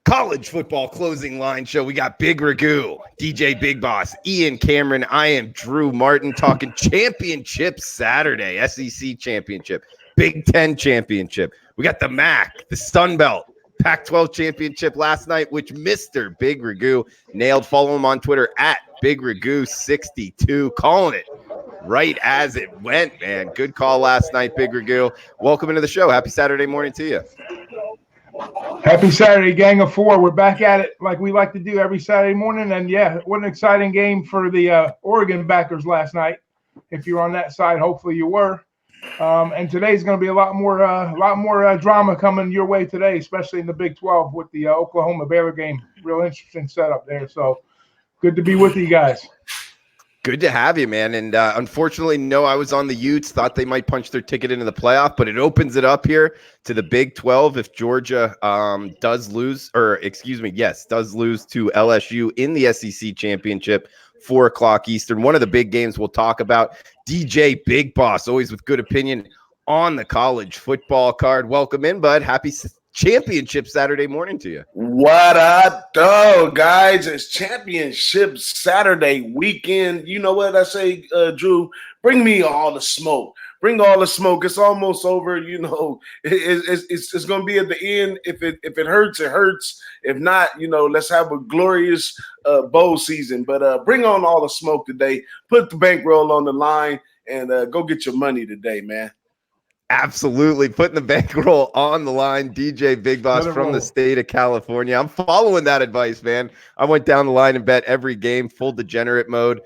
College football closing line show. We got Big Ragoo, DJ Big Boss, Ian Cameron. I am Drew Martin talking championship Saturday, SEC championship, Big Ten championship. We got the MAC, the Sun Belt, Pac-12 championship last night, which Mr. Big Ragoo nailed. Follow him on Twitter at Big Ragoo62, calling it right as it went, man. Good call last night, Big Ragoo. Welcome into the show. Happy Saturday morning to you. Happy Saturday, gang of four. We're back at it like we like to do every Saturday morning. And yeah, what an exciting game for the Oregon backers last night. If you're on that side, hopefully you were. And today's going to be a lot more drama coming your way today, especially in the Big 12 with the Oklahoma Baylor game. Real interesting setup there. So good to be with you guys. Good to have you, man. And unfortunately, no, I was on the Utes. Thought they might punch their ticket into the playoff, but it opens it up here to the Big 12 if Georgia does lose to LSU in the SEC championship, 4 o'clock Eastern. One of the big games we'll talk about. DJ Big Boss, always with good opinion on the college football card. Welcome in, bud. Happy championship Saturday morning to you. What up, though, guys? It's championship Saturday weekend. You know what I say, Drew? Bring me all the smoke. Bring all the smoke. It's almost over. You know, it's going to be at the end. If it hurts, it hurts. If not, you know, let's have a glorious bowl season. But bring on all the smoke today. Put the bankroll on the line and go get your money today, man. Absolutely. Putting the bankroll on the line. DJ Big Boss from the state of California. I'm following that advice, man. I went down the line and bet every game, full degenerate mode.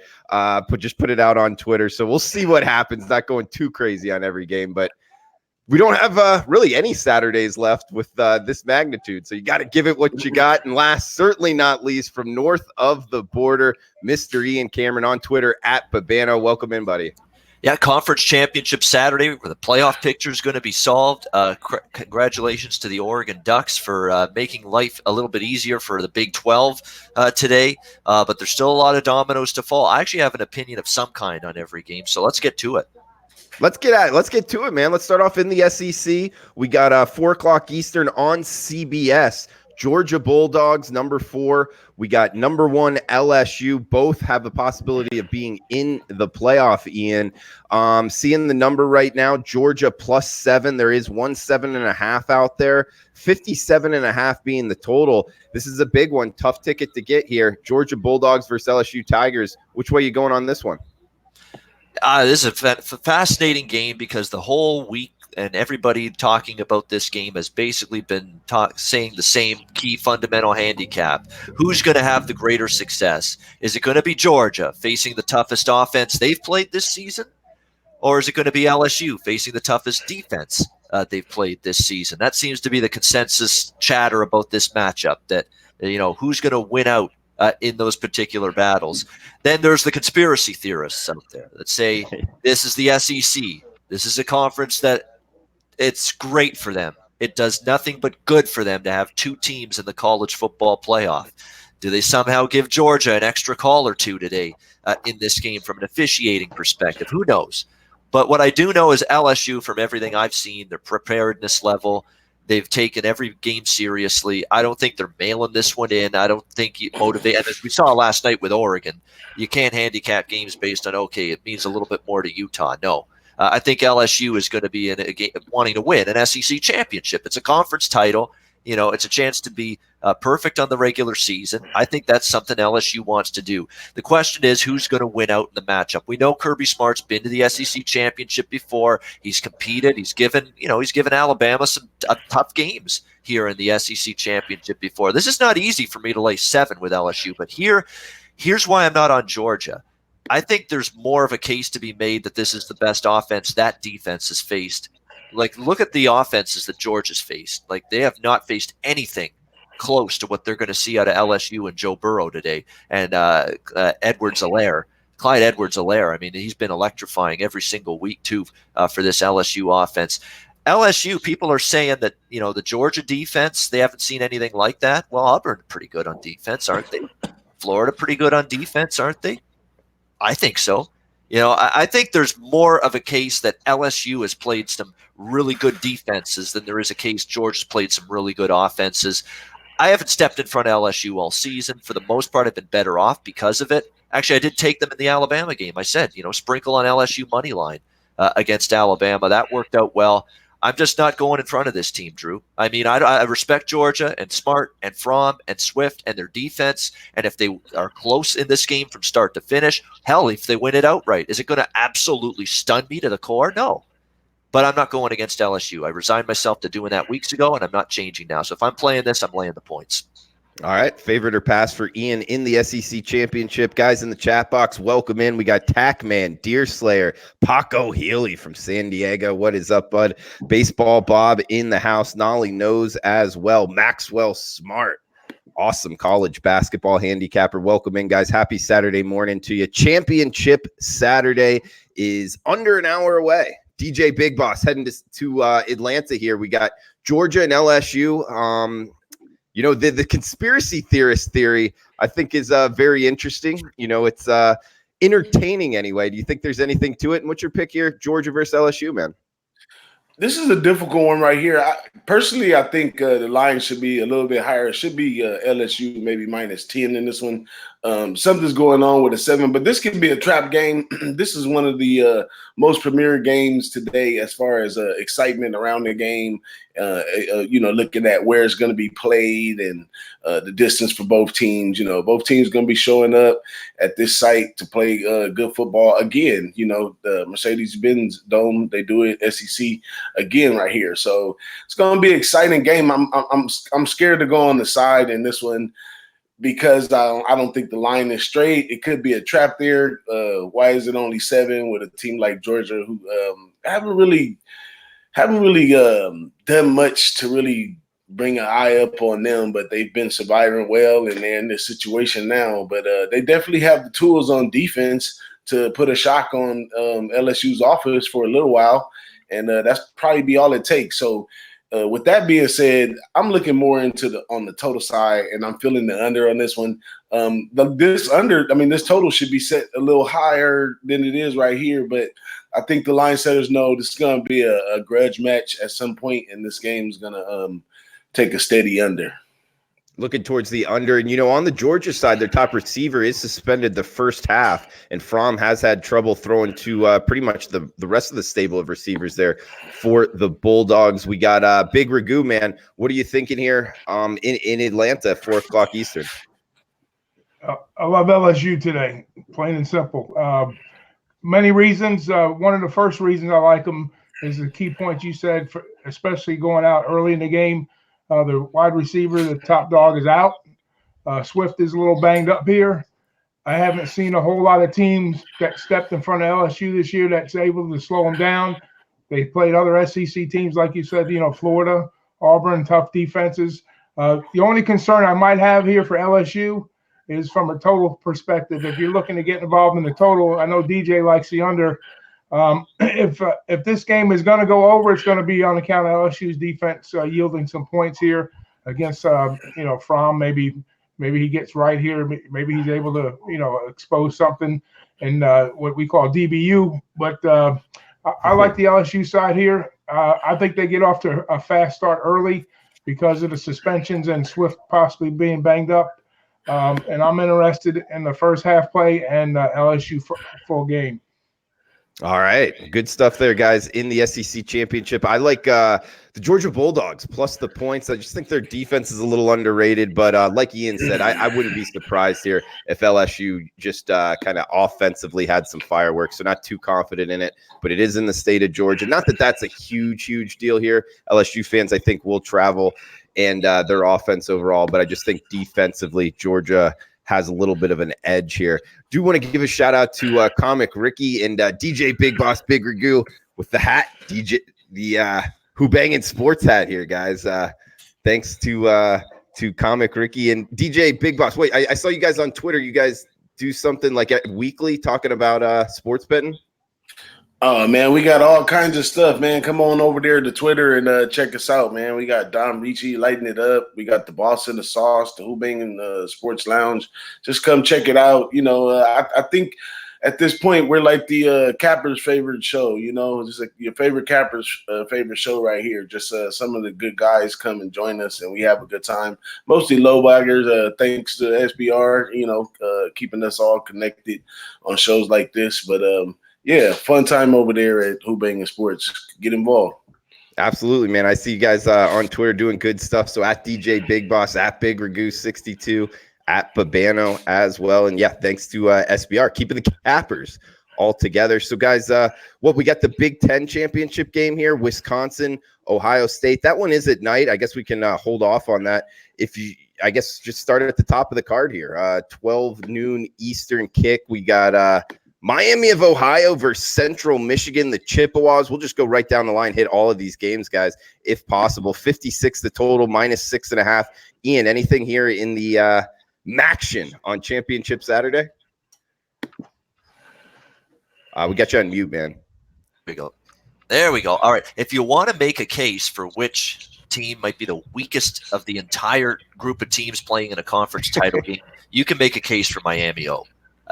Just put it out on Twitter. So we'll see what happens. Not going too crazy on every game, but we don't have really any Saturdays left with this magnitude. So you got to give it what you got. And last, certainly not least, from north of the border, Mr. Ian Cameron on Twitter at Babano. Welcome in, buddy. Yeah, conference championship Saturday where the playoff picture is going to be solved. Congratulations to the Oregon Ducks for making life a little bit easier for the Big 12 today. But there's still a lot of dominoes to fall. I actually have an opinion of some kind on every game, so let's get to it. Let's get to it, man. Let's start off in the SEC. We got 4 o'clock Eastern on CBS. Georgia Bulldogs, number 4. We got number 1 LSU. Both have the possibility of being in the playoff, Ian. Seeing the number right now, Georgia +7. There is 7.5 out there. 57.5 being the total. This is a big one. Tough ticket to get here. Georgia Bulldogs versus LSU Tigers. Which way are you going on this one? This is a fascinating game because the whole week and everybody talking about this game has basically been saying the same key fundamental handicap. Who's going to have the greater success? Is it going to be Georgia facing the toughest offense they've played this season? Or is it going to be LSU facing the toughest defense they've played this season? That seems to be the consensus chatter about this matchup, that, you know, who's going to win out in those particular battles. Then there's the conspiracy theorists out there that say this is the SEC. This is a conference that it's great for them. It does nothing but good for them to have 2 teams in the college football playoff. Do they somehow give Georgia an extra call or 2 today in this game from an officiating perspective? Who knows? But what I do know is LSU, from everything I've seen, their preparedness level, they've taken every game seriously. I don't think they're mailing this one in. I don't think you motivate. And as we saw last night with Oregon, you can't handicap games based on, okay, it means a little bit more to Utah. No. I think LSU is going to be in a game wanting to win an SEC championship. It's a conference title. You know, it's a chance to be perfect on the regular season. I think that's something LSU wants to do. The question is, who's going to win out in the matchup? We know Kirby Smart's been to the SEC championship before. He's competed. He's given Alabama some tough games here in the SEC championship before. This is not easy for me to lay 7 with LSU, but here's why I'm not on Georgia. I think there's more of a case to be made that this is the best offense that defense has faced. Like, look at the offenses that Georgia's faced. Like, they have not faced anything close to what they're going to see out of LSU and Joe Burrow today. And Clyde Edwards-Helaire, I mean, he's been electrifying every single week, too, for this LSU offense. LSU, people are saying that, you know, the Georgia defense, they haven't seen anything like that. Well, Auburn pretty good on defense, aren't they? Florida pretty good on defense, aren't they? I think so. You know, I think there's more of a case that LSU has played some really good defenses than there is a case Georgia's played some really good offenses. I haven't stepped in front of LSU all season. For the most part, I've been better off because of it. Actually, I did take them in the Alabama game. I said, sprinkle on LSU money line against Alabama. That worked out well. I'm just not going in front of this team, Drew. I mean, I respect Georgia and Smart and Fromm and Swift and their defense. And if they are close in this game from start to finish, hell, if they win it outright, is it going to absolutely stun me to the core? No. But I'm not going against LSU. I resigned myself to doing that weeks ago, and I'm not changing now. So if I'm playing this, I'm laying the points. All right. Favorite or pass for Ian in the SEC championship. Guys in the chat box, welcome in. We got Tackman, Deerslayer, Paco Healy from San Diego. What is up, bud? Baseball Bob in the house. Nolly knows as well. Maxwell Smart. Awesome college basketball handicapper. Welcome in, guys. Happy Saturday morning to you. Championship Saturday is under an hour away. DJ Big Boss heading to Atlanta here. We got Georgia and LSU. The conspiracy theorist theory, I think, is very interesting. It's entertaining anyway. Do you think there's anything to it? And what's your pick here? Georgia versus LSU, man? This is a difficult one right here. Personally, I think the line should be a little bit higher. It should be LSU maybe -10 in this one. Something's going on with a 7, but this can be a trap game. This is one of the most premier games today as far as excitement around the game. Looking at where it's going to be played and the distance for both teams. Both teams going to be showing up at this site to play good football again. The Mercedes-Benz Dome, they do it SEC again right here. So it's going to be an exciting game. I'm scared to go on the side in this one, because I don't think the line is straight. It could be a trap there. Why is it only 7 with a team like Georgia who haven't really done much to really bring an eye up on them, but they've been surviving well, and they're in this situation now. But they definitely have the tools on defense to put a shock on LSU's offense for a little while, and that's probably be all it takes. So with that being said, I'm looking more on the total side, and I'm feeling the under on this one. This total should be set a little higher than it is right here, but I think the line setters know this is going to be a grudge match at some point, and this game is going to take a steady under. Looking towards the under. And, on the Georgia side, their top receiver is suspended the first half, and Fromm has had trouble throwing to pretty much the rest of the stable of receivers there for the Bulldogs. We got Big Ragoo, man. What are you thinking here in Atlanta, 4 o'clock Eastern? I love LSU today, plain and simple. Many reasons. One of the first reasons I like them is the key point you said, especially going out early in the game. The wide receiver, the top dog, is out. Swift is a little banged up here. I haven't seen a whole lot of teams that stepped in front of LSU this year that's able to slow them down. They played other SEC teams, like you said, Florida, Auburn, tough defenses. The only concern I might have here for LSU is from a total perspective. If you're looking to get involved in the total, I know DJ likes the under. If this game is going to go over, it's going to be on account of LSU's defense yielding some points here against Fromm. Maybe he gets right here. Maybe he's able to expose something in what we call DBU. But I like the LSU side here. I think they get off to a fast start early because of the suspensions and Swift possibly being banged up. And I'm interested in the first half play and LSU full game. All right. Good stuff there, guys, in the SEC championship. I like the Georgia Bulldogs plus the points. I just think their defense is a little underrated. But like Ian said, I wouldn't be surprised here if LSU just kind of offensively had some fireworks. So not too confident in it. But it is in the state of Georgia. Not that that's a huge deal here. LSU fans, I think, will travel and their offense overall. But I just think defensively, Georgia has a little bit of an edge here. Do want to give a shout out to Comic Ricky and DJ Big Boss Big Ragoo with the hat, the Who Bangin' Sports hat here, guys. Thanks to Comic Ricky and DJ Big Boss. Wait, I saw you guys on Twitter. You guys do something like weekly talking about sports betting? Oh, man, we got all kinds of stuff, man. Come on over there to Twitter and check us out, man. We got Dom Ricci lighting it up. We got the Boss in the Sauce, the Who Bangin' Sports Lounge. Just come check it out. I think at this point, we're like the Capper's favorite show. Just like your favorite Capper's favorite show right here. Just some of the good guys come and join us, and we have a good time. Mostly low baggers, thanks to SBR, keeping us all connected on shows like this. But yeah, fun time over there at Hoop Banging Sports. Get involved. Absolutely, man. I see you guys on Twitter doing good stuff. So at DJ Big Boss, at Big Ragoo 62, at Babano as well. And yeah, thanks to SBR keeping the Cappers all together. So guys, we got the Big Ten championship game here, Wisconsin, Ohio State. That one is at night. I guess we can hold off on that. I guess just start at the top of the card here. 12 noon Eastern kick. We got Miami of Ohio versus Central Michigan, the Chippewas. We'll just go right down the line, hit all of these games, guys, if possible. 56 the total, -6.5. Ian, anything here in the Maction on Championship Saturday? We got you on mute, man. There we go. All right. If you want to make a case for which team might be the weakest of the entire group of teams playing in a conference title game, you can make a case for Miami O.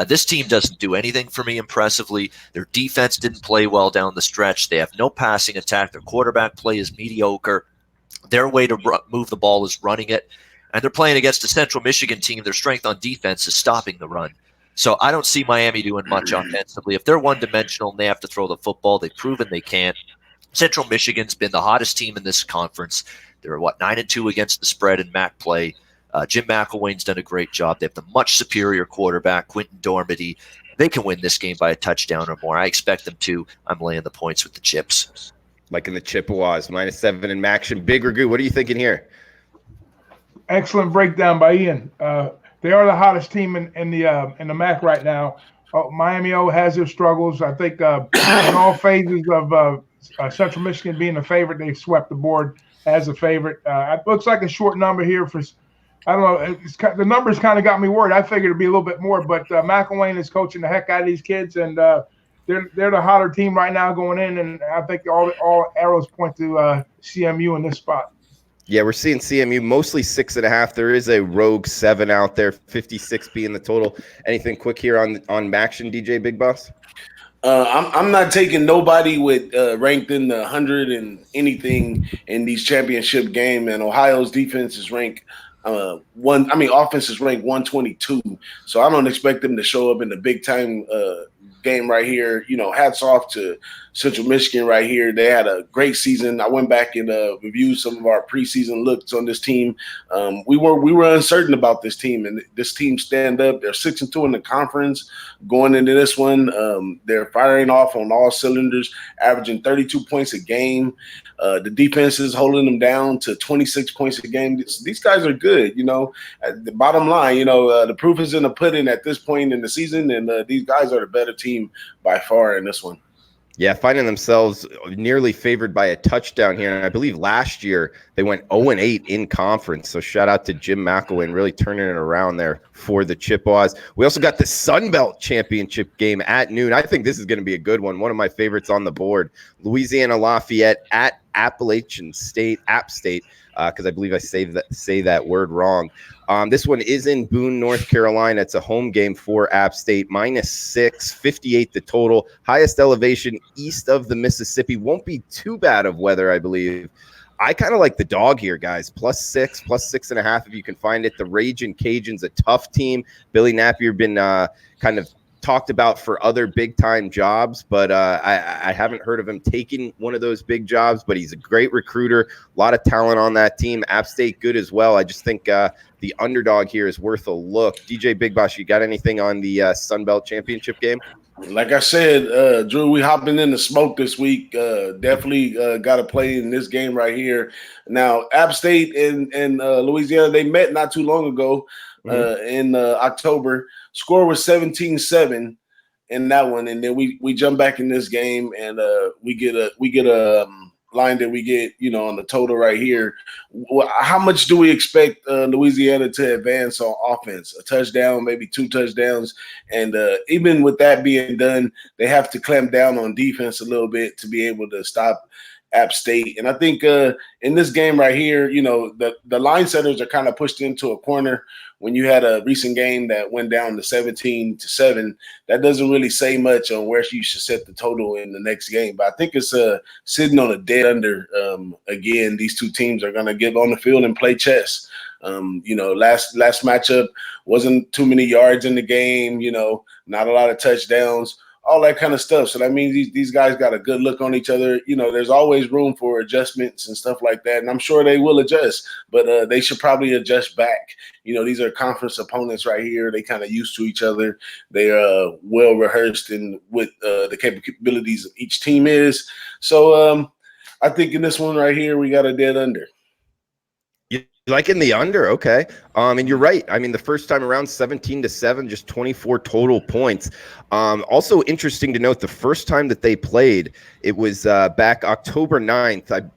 This team doesn't do anything for me impressively. Their defense didn't play well down the stretch. They have no passing attack. Their quarterback play is mediocre. Their way to move the ball is running it. And they're playing against a Central Michigan team. Their strength on defense is stopping the run. So I don't see Miami doing much offensively. If they're one-dimensional and they have to throw the football, they've proven they can't. Central Michigan's been the hottest team in this conference. They're, 9-2 against the spread in MAC play. Jim McElwain's done a great job. They have the much superior quarterback, Quentin Dormady. They can win this game by a touchdown or more. I expect them to. I'm laying the points with the Chips. Like in the Chippewas, -7 in Maction. Big Ragoo, what are you thinking here? Excellent breakdown by Ian. They are the hottest team in the MAC right now. Miami O has their struggles. I think in all phases of Central Michigan being a favorite, they swept the board as a favorite. It looks like a short number here for. I don't know. The numbers kind of got me worried. I figured it'd be a little bit more, but McElwain is coaching the heck out of these kids, and they're the hotter team right now going in. And I think all arrows point to CMU in this spot. Yeah, we're seeing CMU mostly 6.5. There is a rogue 7 out there, 56 being the total. Anything quick here on Maction, DJ Big Boss? I'm not taking nobody with ranked in the 100 and anything in these championship game, and Ohio's defense is ranked offense is ranked 122. So I don't expect them to show up in the big time game right here. Hats off to Central Michigan right here. They had a great season. I went back and reviewed some of our preseason looks on this team. We were uncertain about this team, and this team stand up. They're 6-2 in the conference going into this one. They're firing off on all cylinders, averaging 32 points a game. The defense is holding them down to 26 points a game. These guys are good. The bottom line, the proof is in the pudding at this point in the season, and these guys are the better team by far in this one. Yeah, finding themselves nearly favored by a touchdown here. And I believe last year they went 0-8 in conference. So shout out to Jim McElwain, really turning it around there for the Chippewas. We also got the Sun Belt Championship game at noon. I think this is going to be a good one. One of my favorites on the board. Louisiana Lafayette at Appalachian State, App State, because I believe I say that word wrong. This one is in Boone, North Carolina. It's a home game for App State. -6, 58 the total. Highest elevation east of the Mississippi. Won't be too bad of weather, I believe. I kind of like the dog here, guys. +6, +6.5 if you can find it. The Ragin' Cajuns, a tough team. Billy Napier been kind of talked about for other big-time jobs, but I haven't heard of him taking one of those big jobs, but he's a great recruiter. A lot of talent on that team. App State good as well. I just think the underdog here is worth a look. DJ Big Boss, you got anything on the Sun Belt Championship game? Like I said, Drew, we hopping in the smoke this week. Definitely got to play in this game right here. Now, App State and Louisiana, they met not too long ago in October. Score was 17-7 in that one, and then we jump back in this game, and we get a line that we get on the total right here. How much do we expect Louisiana to advance on offense? A touchdown, maybe 2 touchdowns, and even with that being done, they have to clamp down on defense a little bit to be able to stop App State. And I think in this game right here, you know, the line setters are kind of pushed into a corner. When you had a recent game that went down to 17-7, that doesn't really say much on where you should set the total in the next game. But I think it's sitting on a dead under. Again, these two teams are going to get on the field and play chess. You know, last matchup wasn't too many yards in the game, you know, not a lot of touchdowns, all that kind of stuff. So that means these guys got a good look on each other. You know, there's always room for adjustments and stuff like that. And I'm sure they will adjust, but they should probably adjust back. You know, these are conference opponents right here. They kind of used to each other. They are well rehearsed in with the capabilities of each team is. So I think in this one right here, we got a dead under. Like in the under, okay. And you're right. I mean, the first time around 17-7, just 24 total points. Also interesting to note, the first time that they played, it was back October 9th.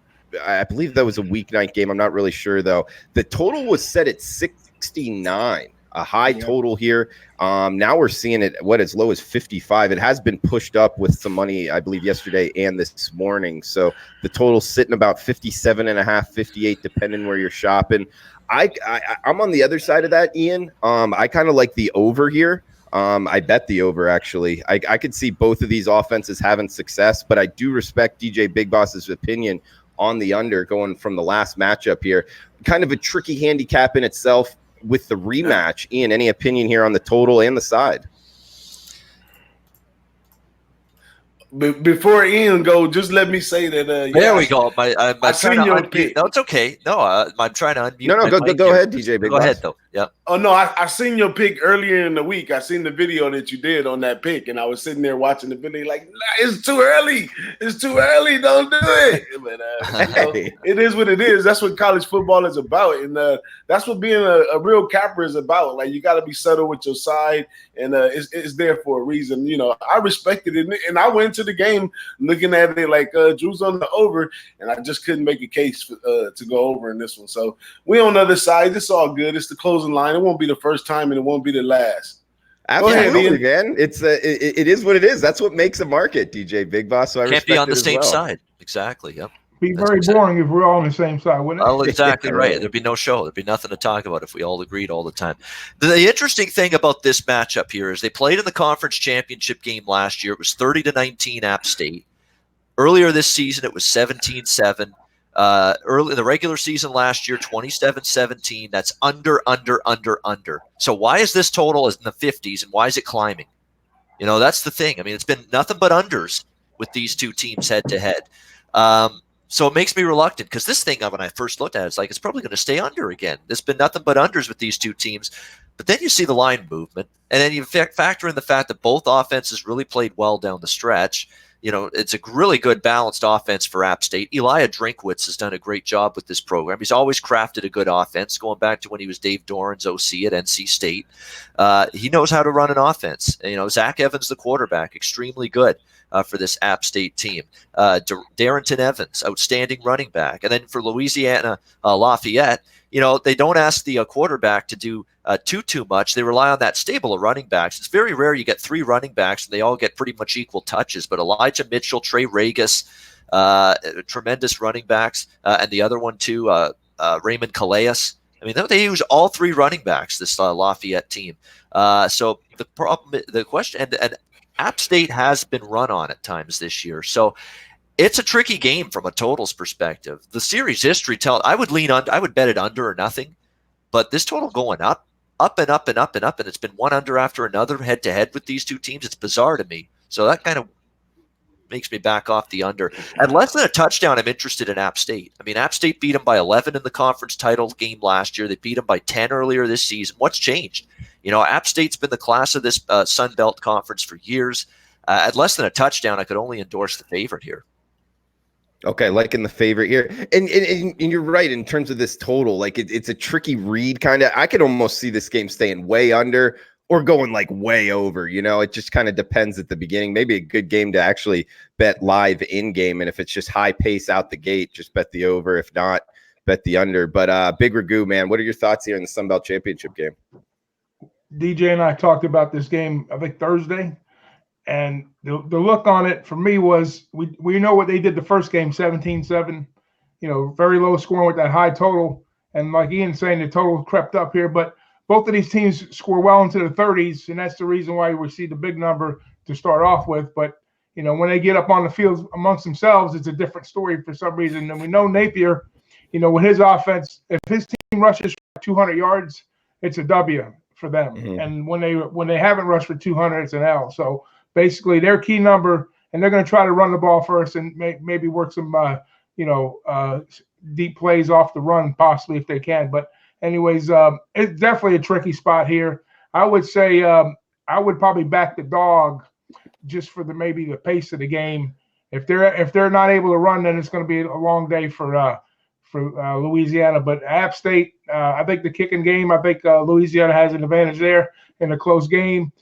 I believe that was a weeknight game. I'm not really sure though. The total was set at 69, a high total here. Now we're seeing it as low as 55. It has been pushed up with some money, I believe, yesterday and this morning. So the total's sitting about 57.5, 58, depending where you're shopping. I'm on the other side of that, Ian. I kind of like the over here. I bet the over, actually. I could see both of these offenses having success, but I do respect DJ Big Boss's opinion on the under going from the last matchup here. Kind of a tricky handicap in itself with the rematch. Ian, any opinion here on the total and the side? Before Ian go, just let me say that. There we go. I'm seen your pick. No, it's okay. No, I'm trying to unmute. No, go ahead, DJ Big Boss. Go ahead, though. Yeah. Oh, no, I seen your pick earlier in the week. I seen the video that you did on that pick, and I was sitting there watching the video like, nah, it's too early. It's too early. Don't do it. But, you know, it is what it is. That's what college football is about, and that's what being a real capper is about. Like, you got to be subtle with your side, and it's there for a reason. You know, I respected it, and I went to the game looking at it like Drew's on the over, and I just couldn't make a case to go over in this one. So we on the other side. It's all good. It's the closing line. It won't be the first time, and it won't be the last. Absolutely, man. It is what it is. That's what makes a market, DJ Big Boss. So I can't be on the same side. Exactly. Yep. Be very boring if we're all on the same side, wouldn't it? Well, exactly right. There'd be no show. There'd be nothing to talk about if we all agreed all the time. The interesting thing about this matchup here is they played in the conference championship game last year. It was 30-19 App State. Earlier this season, it was 17-7. Early in the regular season last year, 27-17. That's under. So why is this total in the 50s, and why is it climbing? You know, that's the thing. I mean, it's been nothing but unders with these two teams head to head. So it makes me reluctant, because this thing, when I first looked at it, it's like it's probably going to stay under again. There's been nothing but unders with these two teams. But then you see the line movement, and then you factor in the fact that both offenses really played well down the stretch. You know, it's a really good balanced offense for App State. Elijah Drinkwitz has done a great job with this program. He's always crafted a good offense, going back to when he was Dave Doran's OC at NC State. He knows how to run an offense. You know, Zach Evans, the quarterback, extremely good for this App State team. Darrington Evans, outstanding running back. And then for Louisiana Lafayette, you know, they don't ask the quarterback to do too much. They rely on that stable of running backs. It's very rare you get three running backs and they all get pretty much equal touches. But Elijah Mitchell, Trey Ragus, tremendous running backs, and the other one too, Raymond Calais. I mean, they use all three running backs, this Lafayette team. So the question, and App State has been run on at times this year. So it's a tricky game from a totals perspective. The series history I would bet it under or nothing, but this total going up and up and up and up, and it's been one under after another head to head with these two teams. It's bizarre to me. So that kind of makes me back off the under. At less than a touchdown, I'm interested in App State. I mean, App State beat them by 11 in the conference title game last year. They beat them by 10 earlier this season. What's changed? You know, App State's been the class of this Sun Belt Conference for years. At less than a touchdown, I could only endorse the favorite here. Okay, like in the favorite here. And you're right in terms of this total. Like it's a tricky read kind of. I could almost see this game staying way under or going like way over. You know, it just kind of depends at the beginning. Maybe a good game to actually bet live in game. And if it's just high pace out the gate, just bet the over. If not, bet the under. But Big Ragoo, man, what are your thoughts here in the Sun Belt Championship game? DJ and I talked about this game, I think Thursday. And the look on it for me was we know what they did the first game, 17-7, very low scoring with that high total. And like Ian's saying, the total crept up here. But both of these teams score well into the 30s, and that's the reason why we see the big number to start off with. But, when they get up on the field amongst themselves, it's a different story for some reason. And we know Napier, with his offense, if his team rushes for 200 yards, it's a W for them. Mm-hmm. And when they haven't rushed for 200, it's an L. So basically their key number, and they're going to try to run the ball first and maybe work some, deep plays off the run possibly if they can. But anyways, it's definitely a tricky spot here. I would say I would probably back the dog just for maybe the pace of the game. If they're not able to run, then it's going to be a long day for Louisiana. But App State, I think the kicking game, I think Louisiana has an advantage there in a close game.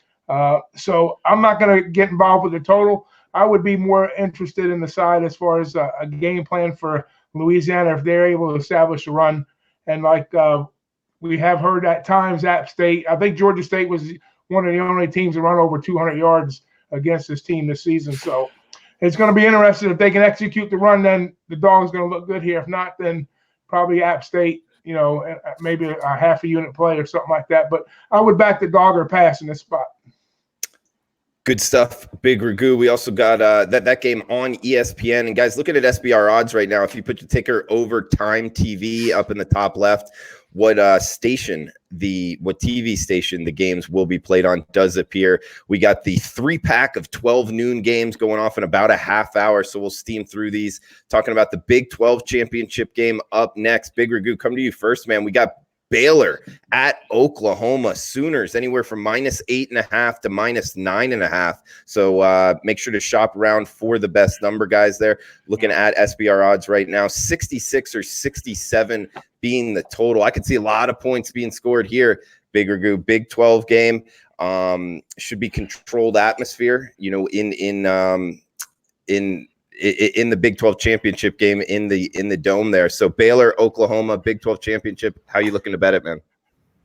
So I'm not going to get involved with the total. I would be more interested in the side as far as a game plan for Louisiana if they're able to establish a run. And like we have heard at times, App State, I think Georgia State was one of the only teams to run over 200 yards against this team this season. So it's going to be interesting. If they can execute the run, then the dog's going to look good here. If not, then probably App State, maybe a half a unit play or something like that. But I would back the dog or pass in this spot. Good stuff, Big Ragoo. We also got that game on ESPN. And guys, looking at SBR odds right now, if you put the ticker over Time TV up in the top left, what TV station the games will be played on does appear. We got the 3-pack of 12 noon games going off in about a half hour, so we'll steam through these. Talking about the Big 12 championship game up next. Big Ragoo, come to you first, man. We got Baylor at Oklahoma. Sooners anywhere from -8.5 to -9.5. So make sure to shop around for the best number, guys. There, looking at SBR odds right now, 66 or 67 being the total. I could see a lot of points being scored here. Big Ragoo, Big 12 game. Should be controlled atmosphere. In the Big 12 championship game in the dome there. So Baylor, Oklahoma, Big 12 championship. How you looking to bet it, man?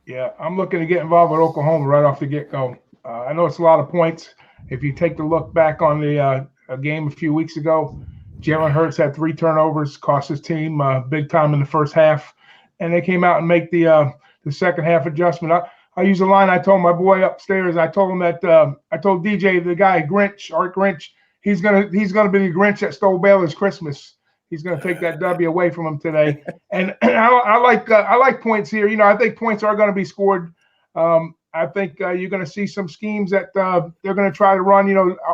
Yeah, I'm looking to get involved with Oklahoma right off the get-go. I know it's a lot of points. If you take the look back on the game a few weeks ago, Jalen Hurts had 3 turnovers, cost his team big time in the first half, and they came out and make the second half adjustment. I use a line I told my boy upstairs. I told him that I told DJ, the guy Art Grinch, he's gonna be the Grinch that stole Baylor's Christmas. He's gonna take that W away from him today. And I like points here. I think points are gonna be scored. I think you're gonna see some schemes that they're gonna try to run.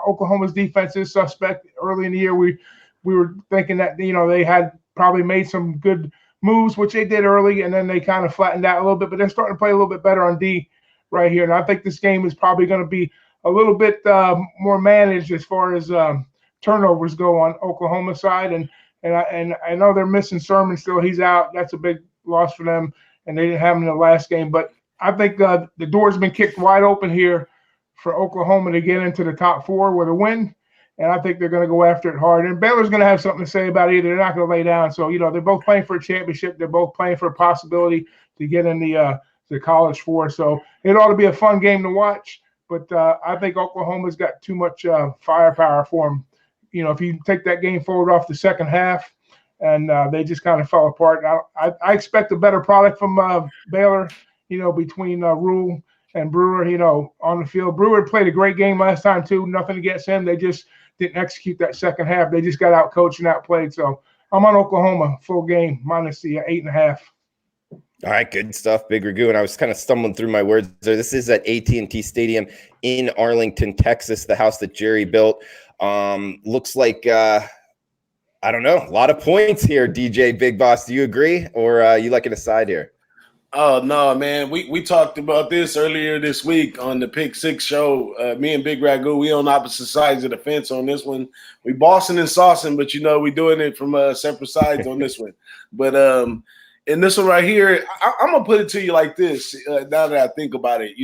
Oklahoma's defense is suspect. Early in the year, we were thinking that they had probably made some good moves, which they did early, and then they kind of flattened out a little bit. But they're starting to play a little bit better on D right here. And I think this game is probably going to be a little bit more managed as far as turnovers go on Oklahoma side. And I know they're missing Sermon still. He's out. That's a big loss for them, and they didn't have him in the last game. But I think the door's been kicked wide open here for Oklahoma to get into the top 4 with a win. And I think they're going to go after it hard. And Baylor's going to have something to say about it. They're not going to lay down. So, they're both playing for a championship. They're both playing for a possibility to get in the College 4. So it ought to be a fun game to watch. But I think Oklahoma's got too much firepower for them. If you take that game forward off the second half, and they just kind of fell apart. I expect a better product from Baylor, between Rule and Brewer, on the field. Brewer played a great game last time, too. Nothing against him. They just didn't execute that second half. They just got out-coached and outplayed. So I'm on Oklahoma full game, minus the 8.5. All right, good stuff, Big Ragoo. And I was kind of stumbling through my words there. This is at AT&T Stadium in Arlington, Texas, the house that Jerry built. Looks like, I don't know, a lot of points here, DJ Big Boss. Do you agree, or you like an aside here? Oh, no, man. We talked about this earlier this week on the Pick 6 show. Me and Big Ragoo, we on opposite sides of the fence on this one. We bossing and saucing, but, we doing it from separate sides on this one. But in this one right here, I'm going to put it to you like this, now that I think about it.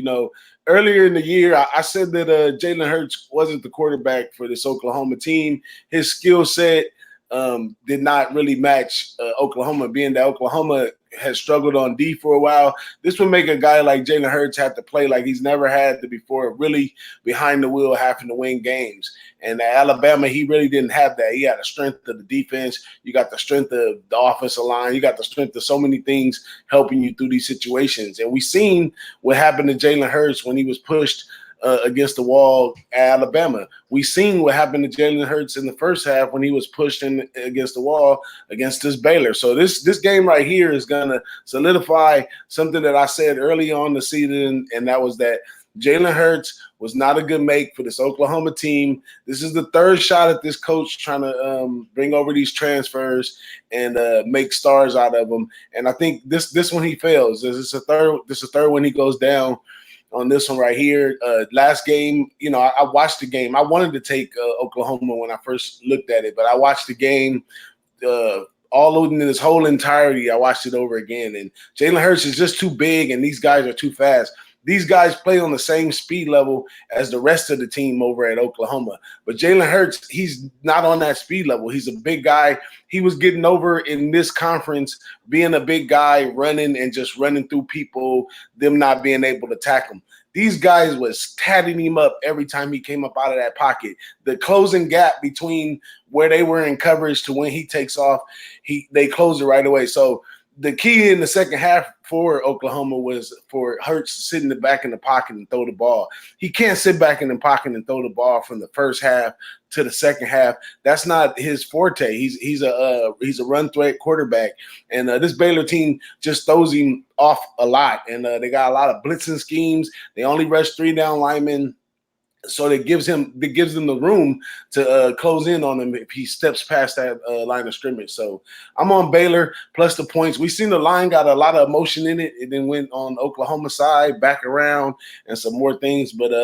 Earlier in the year, I said that Jalen Hurts wasn't the quarterback for this Oklahoma team. His skill set did not really match Oklahoma, being that Oklahoma has struggled on D for a while. This would make a guy like Jalen Hurts have to play like he's never had to before, really behind the wheel, having to win games. And at Alabama, he really didn't have that. He had the strength of the defense. You got the strength of the offensive line. You got the strength of so many things helping you through these situations. And we seen what happened to Jalen Hurts when he was pushed against the wall at Alabama. We seen what happened to Jalen Hurts in the first half when he was pushed in against the wall against this Baylor. So this game right here is going to solidify something that I said early on the season, and that was that Jalen Hurts was not a good make for this Oklahoma team. This is the third shot at this coach trying to bring over these transfers and make stars out of them. And I think this one he fails. This is a third one he goes down on this one right here. Last game, I watched the game. I wanted to take Oklahoma when I first looked at it, but I watched the game all in its whole entirety. I watched it over again, and Jalen Hurts is just too big, and these guys are too fast. These guys play on the same speed level as the rest of the team over at Oklahoma. But Jalen Hurts, he's not on that speed level. He's a big guy. He was getting over in this conference, being a big guy, running and just running through people, them not being able to tackle him. These guys was tatting him up every time he came up out of that pocket. The closing gap between where they were in coverage to when he takes off, they closed it right away. So the key in the second half for Oklahoma was for Hurts to sit in the back in the pocket and throw the ball. He can't sit back in the pocket and throw the ball from the first half to the second half. That's not his forte. He's a run threat quarterback, and this Baylor team just throws him off a lot. And they got a lot of blitzing schemes. They only rush 3 down linemen. So it gives them the room to close in on him if he steps past that line of scrimmage. So I'm on Baylor plus the points. We've seen the line got a lot of emotion in it. It then went on Oklahoma side, back around, and some more things. But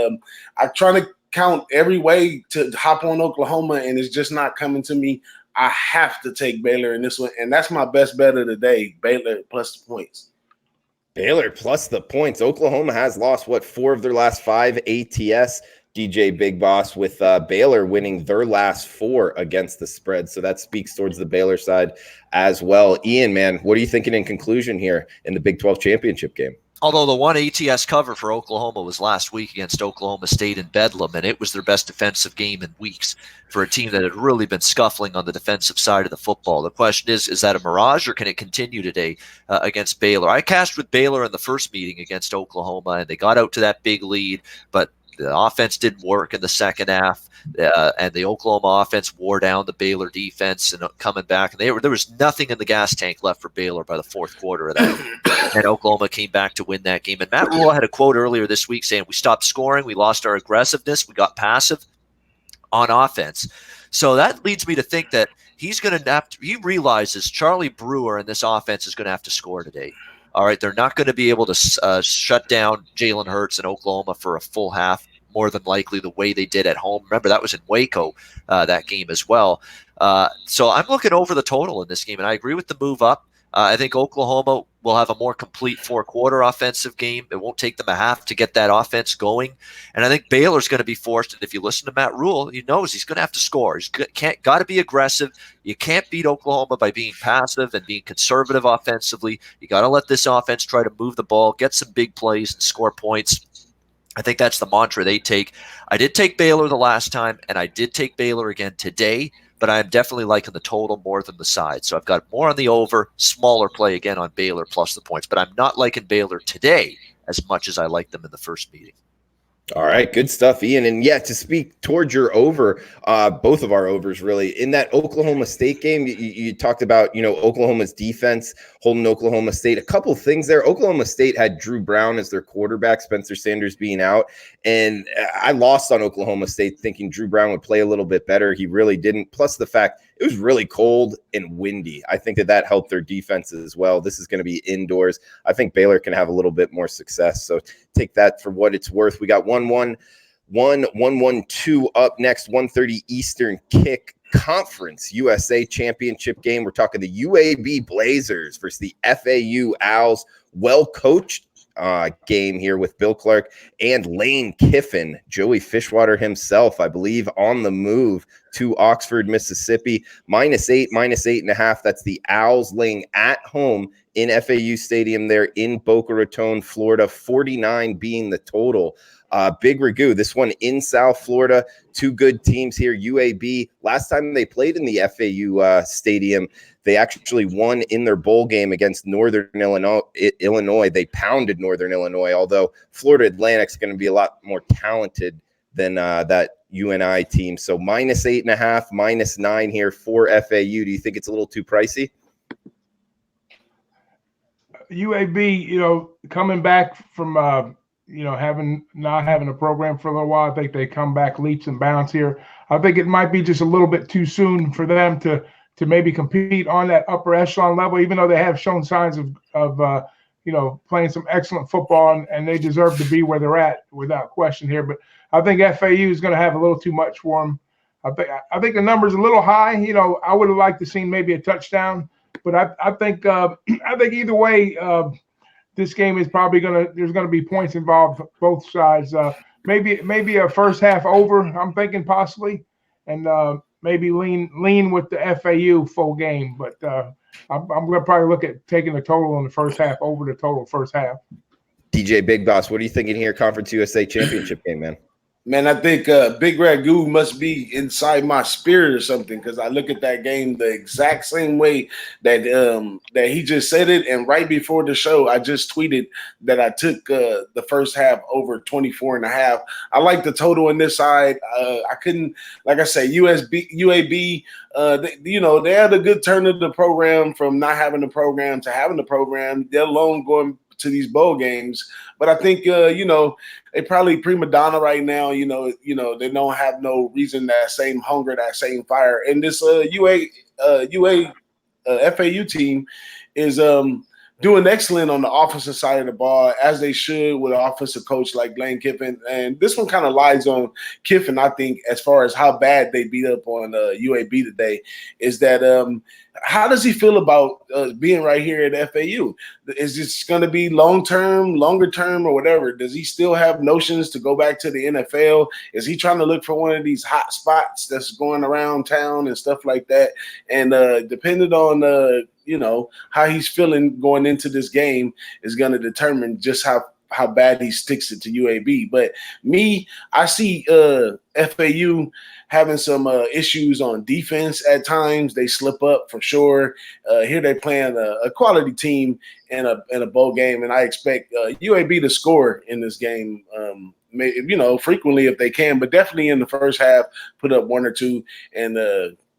I'm trying to count every way to hop on Oklahoma, and it's just not coming to me. I have to take Baylor in this one, and that's my best bet of the day, Baylor plus the points. Baylor plus the points. Oklahoma has lost, 4 of their last 5 ATS. DJ Big Boss with Baylor winning their last 4 against the spread. So that speaks towards the Baylor side as well. Ian, man, what are you thinking in conclusion here in the Big 12 championship game? Although the one ATS cover for Oklahoma was last week against Oklahoma State in Bedlam, and it was their best defensive game in weeks for a team that had really been scuffling on the defensive side of the football. The question is that a mirage, or can it continue today against Baylor? I cashed with Baylor in the first meeting against Oklahoma, and they got out to that big lead, but the offense didn't work in the second half, and the Oklahoma offense wore down the Baylor defense and coming back. And there was nothing in the gas tank left for Baylor by the fourth quarter of that. And Oklahoma came back to win that game. And Matt Rule had a quote earlier this week saying, we stopped scoring, we lost our aggressiveness, we got passive on offense. So that leads me to think that he's going to have to – he realizes Charlie Brewer and this offense is going to have to score today. All right, they're not going to be able to shut down Jalen Hurts in Oklahoma for a full half, more than likely the way they did at home. Remember, that was in Waco, that game as well. So I'm looking over the total in this game, and I agree with the move up. I think Oklahoma will have a more complete four-quarter offensive game. It won't take them a half to get that offense going. And I think Baylor's going to be forced, and if you listen to Matt Rule, he knows he's going to have to score. He's got to be aggressive. You can't beat Oklahoma by being passive and being conservative offensively. You got to let this offense try to move the ball, get some big plays, and score points. I think that's the mantra they take. I did take Baylor the last time, and I did take Baylor again today, but I'm definitely liking the total more than the side. So I've got more on the over, smaller play again on Baylor plus the points. But I'm not liking Baylor today as much as I liked them in the first meeting. All right, good stuff, Ian. And yeah, to speak towards your over, both of our overs really, in that Oklahoma State game, you talked about, Oklahoma's defense holding Oklahoma State. A couple things there. Oklahoma State had Drew Brown as their quarterback, Spencer Sanders being out. And I lost on Oklahoma State thinking Drew Brown would play a little bit better. He really didn't. Plus the fact it was really cold and windy. I think that helped their defense as well. This is going to be indoors. I think Baylor can have a little bit more success. So take that for what it's worth. We got 1-1-1, 1-1-2 up next, 1:30 Eastern kick. Conference USA Championship game. We're talking the UAB Blazers versus the FAU Owls. Well-coached game here with Bill Clark and Lane Kiffin. Joey Fishwater himself, I believe, on the move to Oxford, Mississippi. -8, -8.5. That's the Owls laying at home in FAU Stadium there in Boca Raton, Florida. 49 being the total. Big Ragoo, this one in South Florida. Two good teams here. UAB, last time they played in the FAU stadium, they actually won in their bowl game against Northern Illinois. They pounded Northern Illinois, although Florida Atlantic's going to be a lot more talented than that UNI team. So -8.5, -9 here for FAU. Do you think it's a little too pricey? UAB, coming back from not having a program for a little while, I think they come back leaps and bounds here. I think it might be just a little bit too soon for them to maybe compete on that upper echelon level, even though they have shown signs of playing some excellent football, and they deserve to be where they're at without question here. But I think FAU is going to have a little too much for them. I think the number's a little high. I would have liked to see maybe a touchdown, but I think either way, this game is probably there's going to be points involved both sides. Maybe a first half over, I'm thinking possibly, and maybe lean with the FAU full game. But I'm going to probably look at taking the total in the first half over the total first half. DJ Big Boss, what are you thinking here? Conference USA Championship game, man. Man, I think Big Ragoo must be inside my spirit or something, because I look at that game the exact same way that he just said it. And right before the show, I just tweeted that I took the first half over 24.5. I like the total on this side. I couldn't, like I said, UAB, they had a good turn of the program from not having the program to having the program, let alone going to these bowl games. But I think, they probably prima donna right now. They don't have no reason, that same hunger, that same fire. And this FAU team is doing excellent on the offensive side of the ball, as they should, with an offensive coach like Lane Kiffin. And this one kind of lies on Kiffin, I think, as far as how bad they beat up on UAB today, is that how does he feel about being right here at FAU? Is this going to be longer term, or whatever? Does he still have notions to go back to the NFL? Is he trying to look for one of these hot spots that's going around town and stuff like that? And depending on how he's feeling going into this game is going to determine just how bad he sticks it to UAB. But I see FAU having some issues on defense at times. They slip up for sure. Here they're playing a quality team in a bowl game, and I expect UAB to score in this game. Frequently if they can, but definitely in the first half, put up one or two, and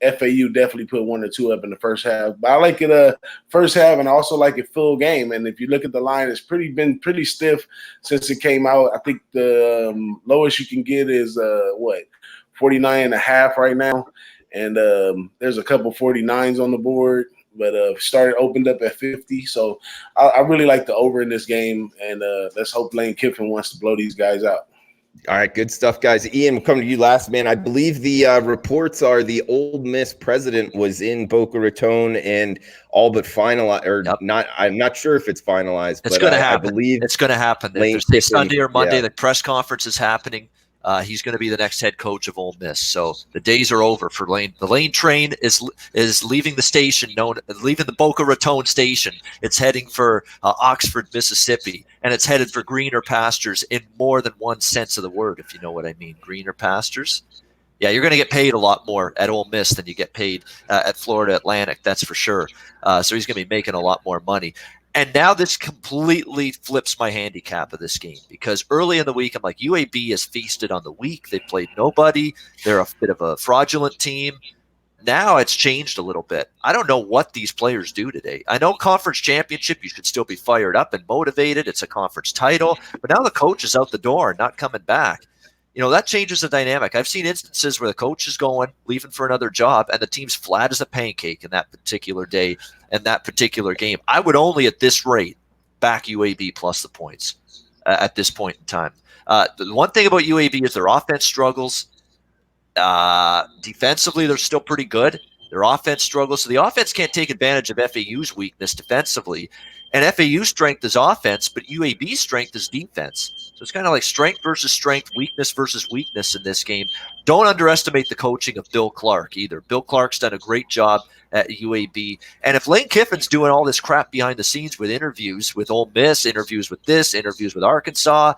FAU definitely put one or two up in the first half. But I like it first half, and I also like it full game. And if you look at the line, it's been pretty stiff since it came out. I think the lowest you can get is 49.5 right now. And there's a couple 49s on the board, but opened up at 50. So I really like the over in this game, and let's hope Lane Kiffin wants to blow these guys out. All right, good stuff, guys. Ian, we'll come to you last, man. I believe the reports are the Ole Miss president was in Boca Raton and all but finalized, or not. I'm not sure if it's finalized. It's going to happen. I believe it's going to happen. Thursday, Sunday, or Monday. The press conference is happening. He's going to be the next head coach of Ole Miss. So the days are over for Lane. The Lane train is leaving the station, leaving the Boca Raton station. It's heading for Oxford, Mississippi, and it's headed for greener pastures in more than one sense of the word, if you know what I mean. Greener pastures. Yeah, you're going to get paid a lot more at Ole Miss than you get paid at Florida Atlantic. That's for sure. So he's going to be making a lot more money. And now this completely flips my handicap of this game, because early in the week, I'm like, UAB has feasted on the week. They played nobody. They're a bit of a fraudulent team. Now it's changed a little bit. I don't know what these players do today. I know conference championship, you should still be fired up and motivated. It's a conference title. But now the coach is out the door and not coming back. That changes the dynamic. I've seen instances where the coach is leaving for another job, and the team's flat as a pancake in that particular day and that particular game. I would only, at this rate, back UAB plus the points at this point in time. The one thing about UAB is their offense struggles. Defensively, they're still pretty good. Their offense struggles. So the offense can't take advantage of FAU's weakness defensively. And FAU's strength is offense, but UAB's strength is defense. So it's kind of like strength versus strength, weakness versus weakness in this game. Don't underestimate the coaching of Bill Clark either. Bill Clark's done a great job at UAB. And if Lane Kiffin's doing all this crap behind the scenes with interviews with Ole Miss, interviews with this, interviews with Arkansas,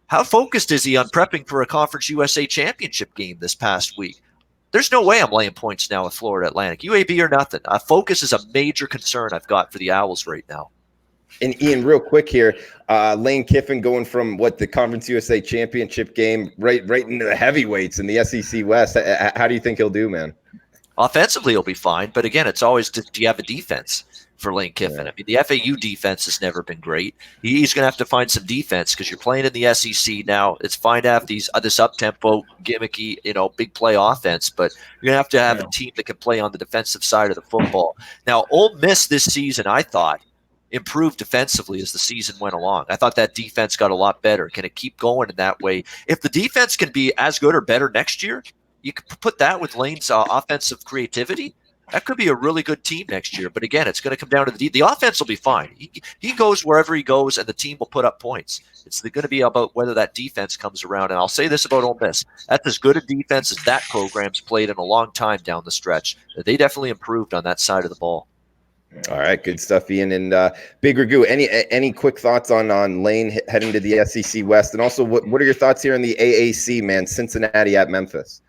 how focused is he on prepping for a Conference USA championship game this past week? There's no way I'm laying points now with Florida Atlantic. UAB or nothing. Focus is a major concern I've got for the Owls right now. And Ian, real quick here, Lane Kiffin going from the Conference USA championship game right into the heavyweights in the SEC West. How do you think he'll do, man? Offensively, he'll be fine. But again, it's always, do you have a defense for Lane Kiffin? I mean, the FAU defense has never been great. He's going to have to find some defense because you're playing in the SEC now. It's fine to have this up-tempo, gimmicky, big play offense, but you're going to have a team that can play on the defensive side of the football. Now, Ole Miss this season, I thought, improved defensively as the season went along. I thought that defense got a lot better. Can it keep going in that way? If the defense can be as good or better next year, you could put that with Lane's offensive creativity. That could be a really good team next year. But again, it's going to come down to the offense will be fine. He goes wherever he goes, and the team will put up points. It's going to be about whether that defense comes around. And I'll say this about Ole Miss. That's as good a defense as that program's played in a long time down the stretch. They definitely improved on that side of the ball. All right, good stuff, Ian. And Big Ragoo, any quick thoughts on Lane heading to the SEC West? And also, what are your thoughts here in the AAC, man? Cincinnati at Memphis.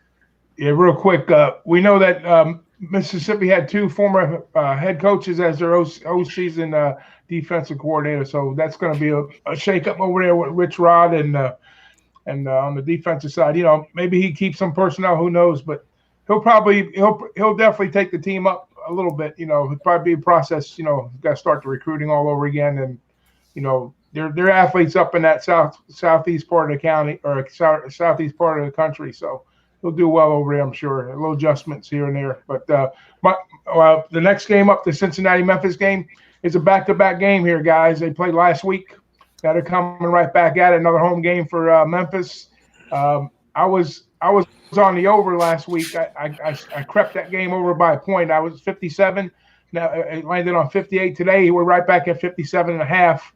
Yeah, real quick. We know that Mississippi had two former head coaches as their OCs and defensive coordinator. So that's going to be a shakeup over there with Rich Rod and on the defensive side. Maybe he keeps some personnel. Who knows? But he'll definitely take the team up a little bit. It'll probably be a process. Got to start the recruiting all over again, and they're athletes up in that southeast part of the county or southeast part of the country. So he'll do well over there, I'm sure. A little adjustments here and there, but the next game up, the Cincinnati-Memphis game, is a back-to-back game here, guys. They played last week. Now they're coming right back at it. Another home game for Memphis. I was on the over last week. I crept that game over by a point. I was 57. Now it landed on 58 today. We're right back at 57 and a half.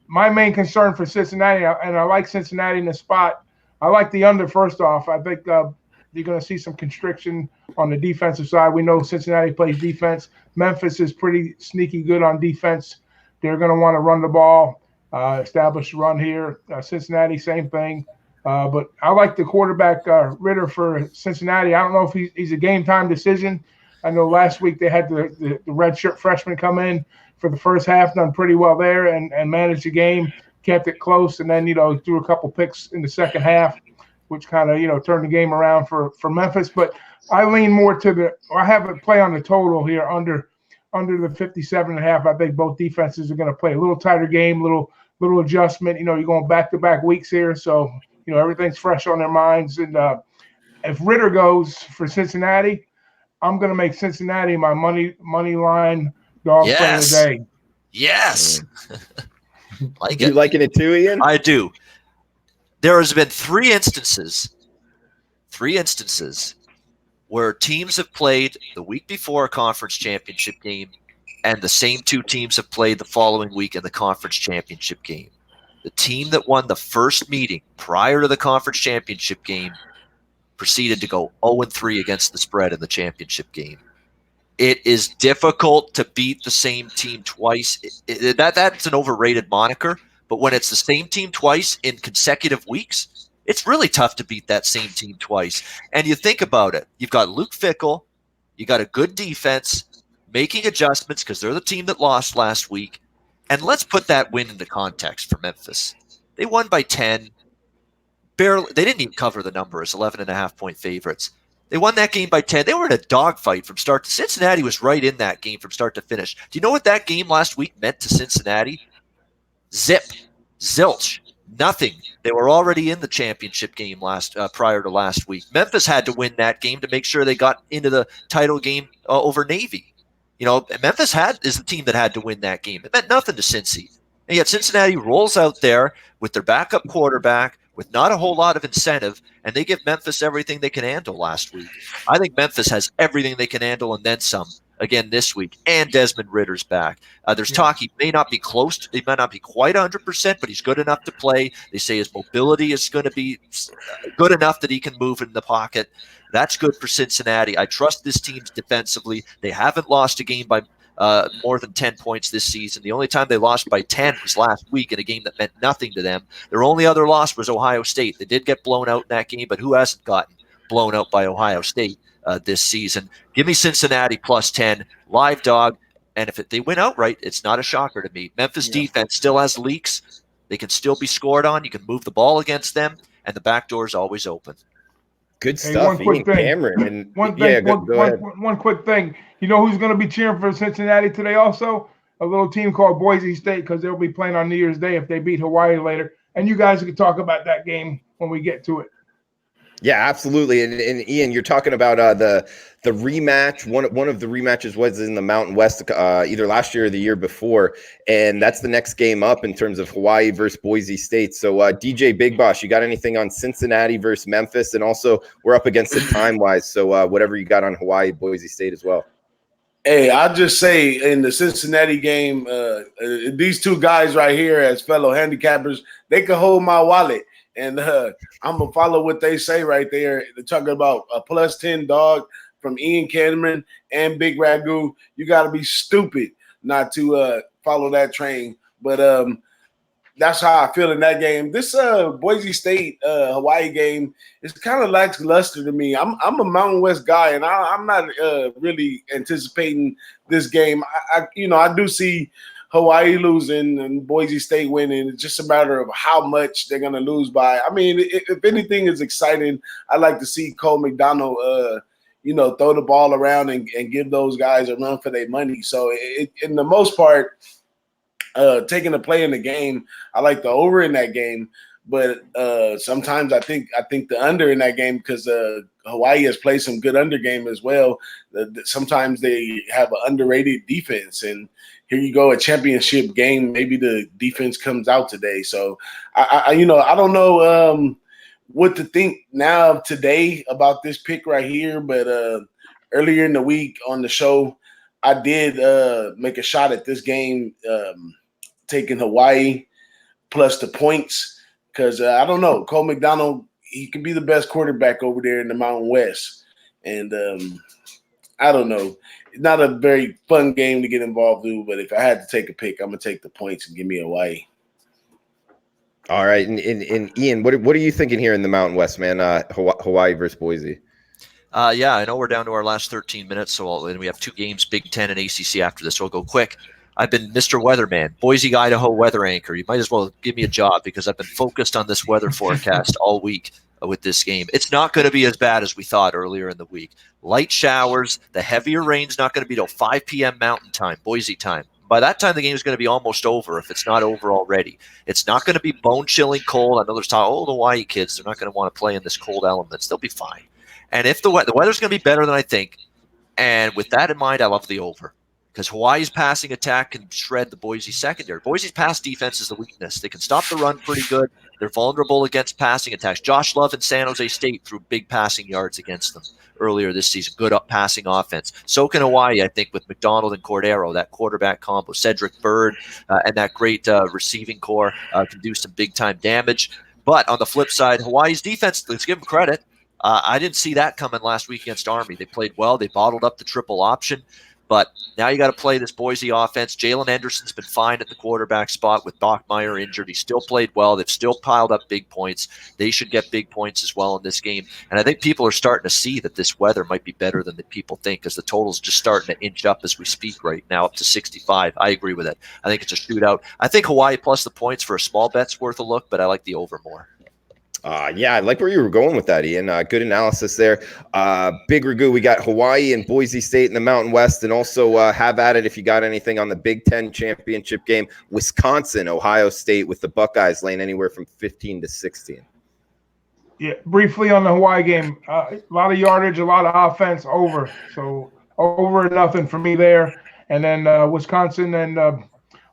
My main concern for Cincinnati, and I like Cincinnati in the spot. I like the under first off. I think you're going to see some constriction on the defensive side. We know Cincinnati plays defense. Memphis is pretty sneaky good on defense. They're going to want to run the ball, establish a run here. Cincinnati, same thing. But I like the quarterback, Ritter, for Cincinnati. I don't know if he's a game-time decision. I know last week they had the redshirt freshman come in for the first half, done pretty well there and managed the game, kept it close, and then, threw a couple picks in the second half, which kind of, turned the game around for Memphis. But I lean more I have it play on the total here under the 57 and a half. I think both defenses are going to play a little tighter game, little adjustment. You're going back-to-back weeks here, so – everything's fresh on their minds. And if Ritter goes for Cincinnati, I'm going to make Cincinnati my money line dog play of the day. Yes. Like you liking it too, Ian? I do. There has been three instances where teams have played the week before a conference championship game, and the same two teams have played the following week in the conference championship game. The team that won the first meeting prior to the conference championship game proceeded to go 0-3 against the spread in the championship game. It is difficult to beat the same team twice. That's an overrated moniker, but when it's the same team twice in consecutive weeks, it's really tough to beat that same team twice. And you think about it. You've got Luke Fickell. You got a good defense making adjustments because they're the team that lost last week. And let's put that win into context for Memphis. They won by 10. Barely, they didn't even cover the number as 11.5-point favorites. They won that game by 10. They were in a dogfight from start to Cincinnati was right in that game from start to finish. Do you know what that game last week meant to Cincinnati? Zip. Zilch. Nothing. They were already in the championship game prior to last week. Memphis had to win that game to make sure they got into the title game over Navy. Memphis is the team that had to win that game. It meant nothing to Cincy. And yet Cincinnati rolls out there with their backup quarterback with not a whole lot of incentive, and they give Memphis everything they can handle last week. I think Memphis has everything they can handle and then some again this week, and Desmond Ritter's back. There's talk he may not be close. He might not be quite 100%, but he's good enough to play. They say his mobility is going to be good enough that he can move in the pocket. That's good for Cincinnati. I trust this team's defensively. They haven't lost a game by more than 10 points this season. The only time they lost by 10 was last week in a game that meant nothing to them. Their only other loss was Ohio State. They did get blown out in that game, but who hasn't gotten blown out by Ohio State this season? Give me Cincinnati plus 10, live dog. And if they win outright, it's not a shocker to me. Memphis defense still has leaks. They can still be scored on. You can move the ball against them, and the back door is always open. Good stuff. One quick thing. Cameron. And one quick thing. You know who's going to be cheering for Cincinnati today also? A little team called Boise State, because they'll be playing on New Year's Day if they beat Hawaii later. And you guys can talk about that game when we get to it. Yeah, absolutely. And Ian, you're talking about the rematch. One of the rematches was in the Mountain West either last year or the year before, and that's the next game up in terms of Hawaii versus Boise State. So DJ Big Boss, you got anything on Cincinnati versus Memphis? And also we're up against it time-wise, so whatever you got on Hawaii, Boise State as well. Hey, I'll just say in the Cincinnati game, these two guys right here as fellow handicappers, they can hold my wallet. And I'm going to follow what they say right there. They're talking about a plus 10 dog from Ian Cameron and Big Ragoo. You got to be stupid not to follow that train. But that's how I feel in that game. This Boise State Hawaii game is kind of lackluster to me. I'm a Mountain West guy, and I'm not really anticipating this game. I do see Hawaii losing and Boise State winning. It's just a matter of how much they're going to lose by. I mean, if anything is exciting, I'd like to see Cole McDonald, throw the ball around and give those guys a run for their money. So in the most part, taking a play in the game, I like the over in that game. But sometimes I think the under in that game, because Hawaii has played some good under game as well. Sometimes they have an underrated defense, and here you go, a championship game. Maybe the defense comes out today. So I don't know what to think now today about this pick right here. But earlier in the week on the show, I did make a shot at this game, taking Hawaii plus the points. Because I don't know, Cole McDonald, he could be the best quarterback over there in the Mountain West. And I don't know. It's not a very fun game to get involved in, but if I had to take a pick, I'm going to take the points and give me Hawaii. All right. And Ian, what are you thinking here in the Mountain West, man? Hawaii versus Boise. Yeah, I know we're down to our last 13 minutes, and we have two games, Big Ten and ACC after this, so I'll go quick. I've been Mr. Weatherman, Boise, Idaho weather anchor. You might as well give me a job because I've been focused on this weather forecast all week with this game. It's not going to be as bad as we thought earlier in the week. Light showers, the heavier rain's not going to be till 5 p.m. Mountain Time, Boise time. By that time, the game is going to be almost over if it's not over already. It's not going to be bone-chilling cold. I know there's talk, the Hawaii kids, they're not going to want to play in this cold elements. They'll be fine. And if the weather's going to be better than I think, and with that in mind, I love the over. Because Hawaii's passing attack can shred the Boise secondary. Boise's pass defense is the weakness. They can stop the run pretty good. They're vulnerable against passing attacks. Josh Love and San Jose State threw big passing yards against them earlier this season. Good passing offense. So can Hawaii, I think, with McDonald and Cordero, that quarterback combo. Cedric Bird and that great receiving core can do some big-time damage. But on the flip side, Hawaii's defense, let's give them credit. I didn't see that coming last week against Army. They played well. They bottled up the triple option. But now you got to play this Boise offense. Jalen Henderson's been fine at the quarterback spot with Bachmeier injured. He still played well. They've still piled up big points. They should get big points as well in this game. And I think people are starting to see that this weather might be better than the people think because the total's just starting to inch up as we speak right now, up to 65. I agree with it. I think it's a shootout. I think Hawaii plus the points for a small bet's worth a look, but I like the over more. Yeah, I like where you were going with that, Ian. Good analysis there. Big Ragoo, we got Hawaii and Boise State in the Mountain West, and also have at it if you got anything on the Big Ten championship game. Wisconsin, Ohio State with the Buckeyes laying anywhere from 15 to 16. Yeah, briefly on the Hawaii game, a lot of yardage, a lot of offense, over. So over nothing for me there. And then Wisconsin and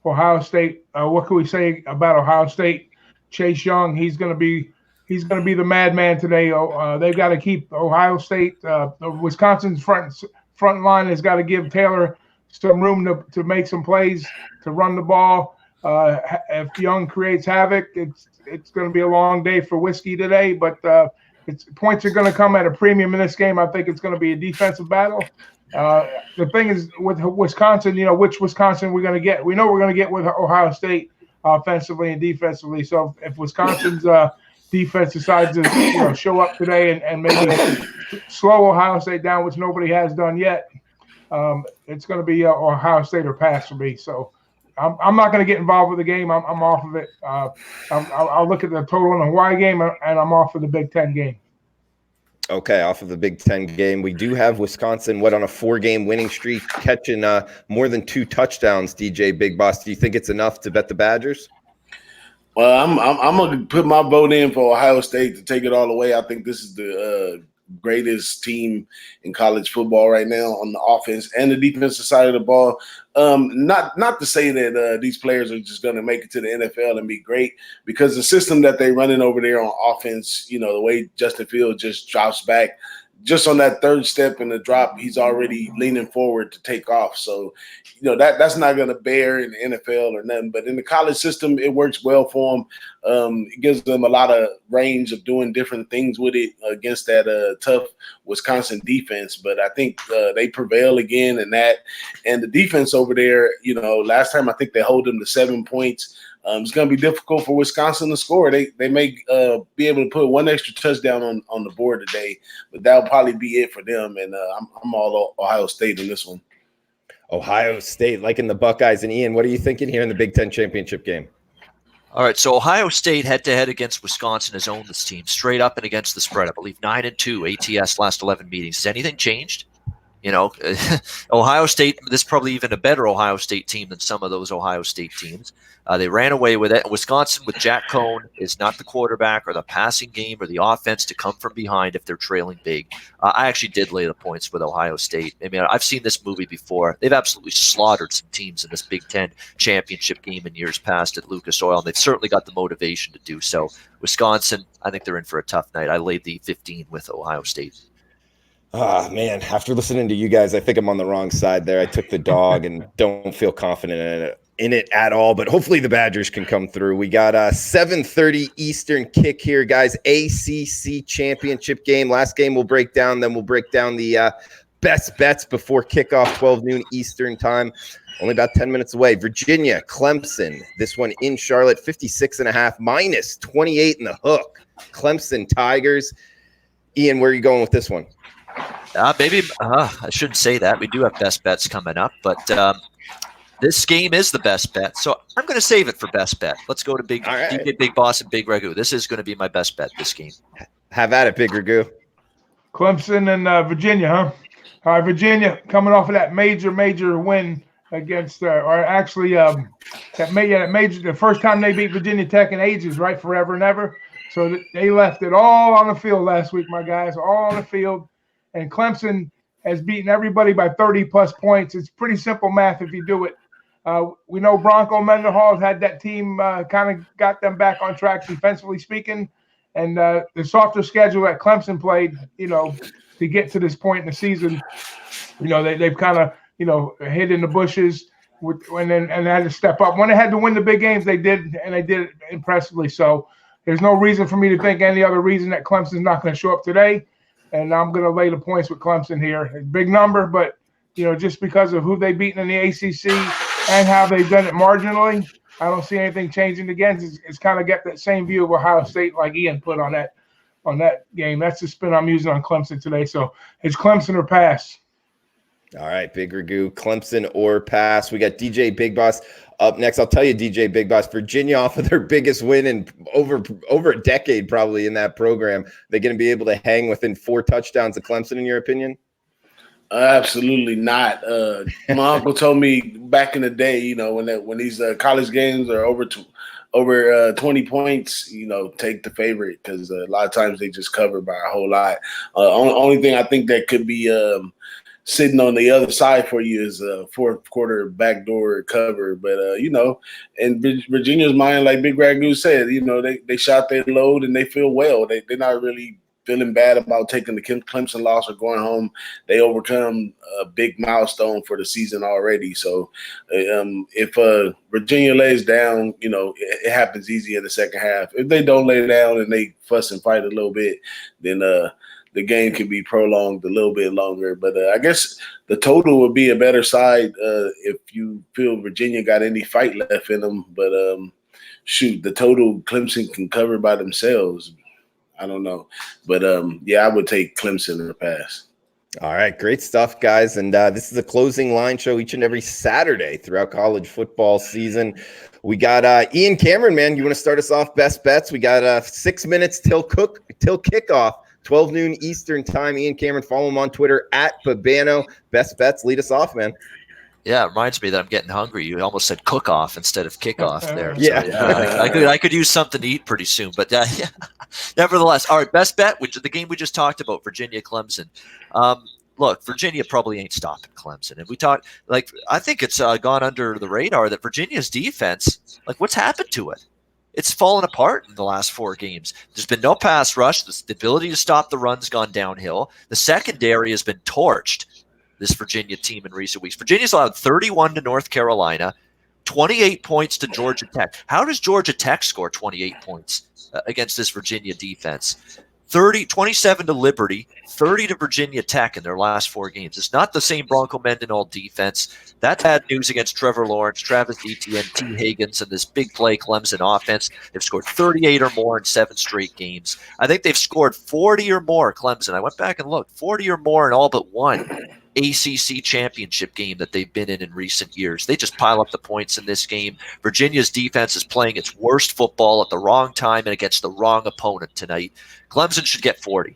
Ohio State. What can we say about Ohio State? Chase Young, he's going to be the madman today. They've got to keep Ohio State, Wisconsin's front front line has got to give Taylor some room to make some plays, to run the ball. If Young creates havoc, it's going to be a long day for Whiskey today, but points are going to come at a premium in this game. I think it's going to be a defensive battle. The thing is with Wisconsin, which Wisconsin we're going to get. We know we're going to get with Ohio State offensively and defensively. So if Wisconsin's defense decides to show up today and maybe slow Ohio State down, which nobody has done yet, it's going to be Ohio State or pass for me. So I'm not going to get involved with the game. I'm off of it. I'll look at the total in the Hawaii game, and I'm off of the Big Ten game. Okay, off of the Big Ten game. We do have Wisconsin, on a 4-game winning streak, catching more than 2 touchdowns, DJ Big Boss. Do you think it's enough to bet the Badgers? Well, I'm going to put my vote in for Ohio State to take it all away. I think this is the greatest team in college football right now on the offense and the defensive side of the ball. Not to say that these players are just going to make it to the NFL and be great, because the system that they're running over there on offense, the way Justin Fields just drops back, just on that third step in the drop, he's already leaning forward to take off. So, that's not going to bear in the NFL or nothing. But in the college system, it works well for them. It gives them a lot of range of doing different things with it against that tough Wisconsin defense. But I think they prevail again in that. And the defense over there, last time I think they hold them to 7 points. It's going to be difficult for Wisconsin to score. They may be able to put one extra touchdown on the board today, but that'll probably be it for them. And I'm all Ohio State in this one. Ohio State, liking the Buckeyes. And Ian, what are you thinking here in the Big Ten championship game? All right, so Ohio State head-to-head against Wisconsin has owned this team straight up and against the spread. I believe 9-2 ATS last 11 meetings. Has anything changed? Ohio State, this is probably even a better Ohio State team than some of those Ohio State teams. They ran away with it. And Wisconsin with Jack Cohn is not the quarterback or the passing game or the offense to come from behind if they're trailing big. I actually did lay the points with Ohio State. I mean, I've seen this movie before. They've absolutely slaughtered some teams in this Big Ten championship game in years past at Lucas Oil, and they've certainly got the motivation to do so. Wisconsin, I think they're in for a tough night. I laid the 15 with Ohio State. Ah, man, after listening to you guys, I think I'm on the wrong side there. I took the dog and don't feel confident in it at all, but hopefully the Badgers can come through. We got a 7:30 Eastern kick here, guys. ACC championship game. Last game we'll break down, then we'll break down the best bets before kickoff, 12 noon Eastern time. Only about 10 minutes away. Virginia, Clemson. This one in Charlotte, 56.5, minus 28 in the hook. Clemson Tigers. Ian, where are you going with this one? Maybe I shouldn't say that. We do have best bets coming up, but this game is the best bet. So I'm going to save it for best bet. Let's go to DJ Big Boss and Big Ragoo. This is going to be my best bet this game. Have at it, Big Ragoo. Clemson and Virginia, huh? All right, Virginia coming off of that major win against, the first time they beat Virginia Tech in ages, right? Forever and ever. So they left it all on the field last week, my guys, all on the field. And Clemson has beaten everybody by 30-plus points. It's pretty simple math if you do it. We know Bronco Mendenhall had that team kind of got them back on track defensively speaking. And the softer schedule that Clemson played, to get to this point in the season, they've kind of, hid in the bushes and had to step up. When they had to win the big games, they did, and they did it impressively. So there's no reason for me to think any other reason that Clemson's not going to show up today. And I'm going to lay the points with Clemson here. A big number, but, just because of who they've beaten in the ACC and how they've done it marginally, I don't see anything changing again. It's kind of got that same view of Ohio State like Ian put on that game. That's the spin I'm using on Clemson today. So it's Clemson or pass. All right, Big Ragoo, Clemson or pass. We got DJ Big Boss up next. I'll tell you, DJ Big Boss, Virginia off of their biggest win in over a decade probably in that program. They're going to be able to hang within 4 touchdowns of Clemson, in your opinion? Absolutely not. My uncle told me back in the day, when these college games are over 20 points, take the favorite, because a lot of times they just cover by a whole lot. Only thing I think that could be sitting on the other side for you is a fourth quarter backdoor cover. But, in Virginia's mind, like Big Ragoo said, they shot their load and they feel well. They're not really feeling bad about taking the Clemson loss or going home. They overcome a big milestone for the season already. So if Virginia lays down, it happens easy in the second half. If they don't lay down and they fuss and fight a little bit, then the game can be prolonged a little bit longer. But I guess the total would be a better side if you feel Virginia got any fight left in them. But the total Clemson can cover by themselves. I don't know. But, I would take Clemson or pass. All right, great stuff, guys. And this is a closing line show each and every Saturday throughout college football season. We got Ian Cameron, man. You want to start us off? Best bets. We got 6 minutes till kickoff. 12 noon Eastern time. Ian Cameron, follow him on Twitter @Babano. Best bets. Lead us off, man. Yeah, it reminds me that I'm getting hungry. You almost said cook-off instead of kickoff there. Yeah. So, I could use something to eat pretty soon. But nevertheless, all right, best bet, which is the game we just talked about, Virginia-Clemson. Look, Virginia probably ain't stopping Clemson. And we talked, I think it's gone under the radar that Virginia's defense, what's happened to it? It's fallen apart in the last 4 games. There's been no pass rush. The ability to stop the run's gone downhill. The secondary has been torched, this Virginia team in recent weeks. Virginia's allowed 31 to North Carolina, 28 points to Georgia Tech. How does Georgia Tech score 28 points against this Virginia defense? 27 to Liberty, 30 to Virginia Tech in their last 4 games. It's not the same Bronco Mendenhall defense. That's bad news against Trevor Lawrence, Travis Etienne, T. Higgins, and this big play Clemson offense. They've scored 38 or more in 7 straight games. I think they've scored 40 or more, Clemson. I went back and looked, 40 or more in all but one ACC championship game that they've been in recent years. They just pile up the points in this game. Virginia's defense is playing its worst football at the wrong time and against the wrong opponent tonight. Clemson should get 40.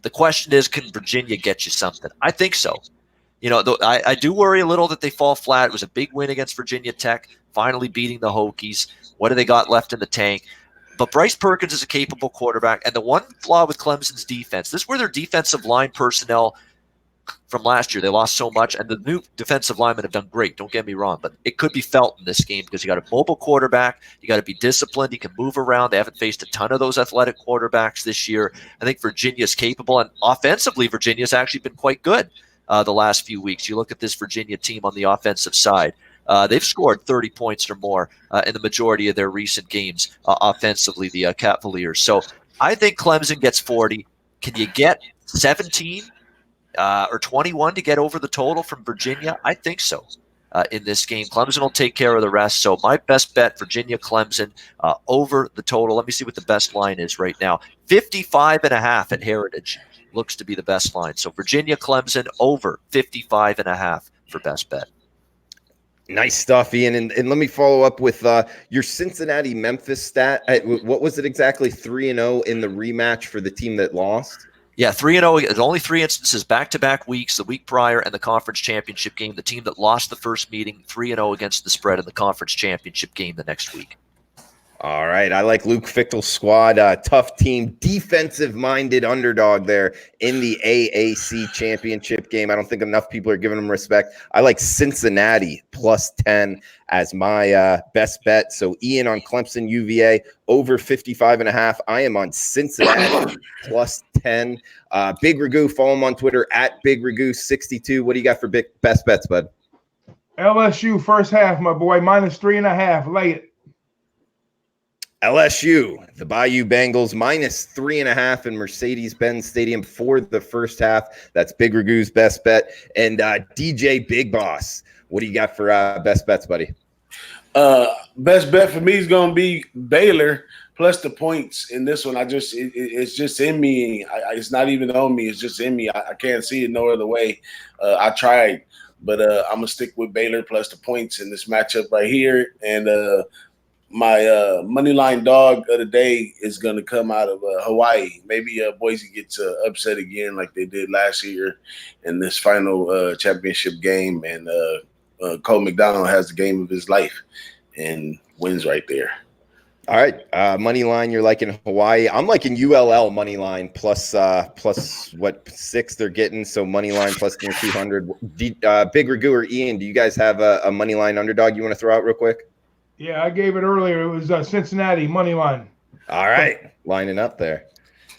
The question is, can Virginia get you something? I think so. I do worry a little that they fall flat. It was a big win against Virginia Tech, finally beating the Hokies. What do they got left in the tank? But Bryce Perkins is a capable quarterback. And the one flaw with Clemson's defense, this is where their defensive line personnel from last year, they lost so much, and the new defensive linemen have done great, don't get me wrong, but it could be felt in this game because you got a mobile quarterback, you got to be disciplined, you can move around. They haven't faced a ton of those athletic quarterbacks this year. I think Virginia's capable, and offensively, Virginia's actually been quite good the last few weeks. You look at this Virginia team on the offensive side. They've scored 30 points or more in the majority of their recent games offensively, the Cavaliers. So I think Clemson gets 40. Can you get 17? Or 21 to get over the total from Virginia? I think so. In this game, Clemson will take care of the rest. So my best bet, Virginia-Clemson over the total. Let me see what the best line is right now. 55.5 at Heritage looks to be the best line. So Virginia-Clemson over 55.5 for best bet. Nice stuff, Ian. And let me follow up with your Cincinnati-Memphis stat. What was it exactly? 3-0 in the rematch for the team that lost? Yeah, 3-0. There's only 3 instances, back-to-back weeks, the week prior and the conference championship game. The team that lost the first meeting, 3-0 against the spread in the conference championship game the next week. All right. I like Luke Fichtel's squad. Tough team, defensive-minded underdog there in the AAC championship game. I don't think enough people are giving them respect. I like Cincinnati +10 as my best bet. So Ian on Clemson UVA over 55.5. I am on Cincinnati +10. Big Ragoo, follow him on Twitter @BigRagoo62. What do you got for best bets, bud? LSU first half, my boy, -3.5. Lay it. LSU, the Bayou Bengals, -3.5 in Mercedes-Benz Stadium for the first half. That's Big Ragoo's best bet. And DJ Big Boss, what do you got for best bets, buddy? Best bet for me is going to be Baylor plus the points in this one. It's just in me. It's not even on me. It's just in me. I can't see it no other way. I tried, but I'm going to stick with Baylor plus the points in this matchup right here. And my money line dog of the day is going to come out of Hawaii. Maybe Boise gets upset again like they did last year in this final championship game. And Cole McDonald has the game of his life and wins right there. All right. Money line, you're liking Hawaii. I'm liking ULL money line plus what 6 they're getting. So money line plus near 200. Big Ragoo or Ian, do you guys have a money line underdog you want to throw out real quick? Yeah, I gave it earlier. It was Cincinnati money line. All right, lining up there.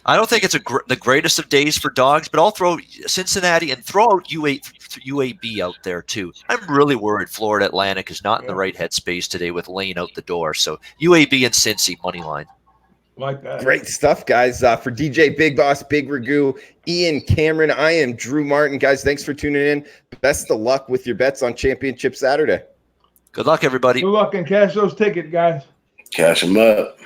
I don't think it's the greatest of days for dogs, but I'll throw Cincinnati and throw out UAB out there too. I'm really worried Florida Atlantic is not in the right headspace today with Lane out the door. So UAB and Cincy money line. Like that. Great stuff, guys. For DJ, Big Boss, Big Ragoo, Ian, Cameron, I am Drew Martin. Guys, thanks for tuning in. Best of luck with your bets on Championship Saturday. Good luck, everybody. Good luck and cash those tickets, guys. Cash them up.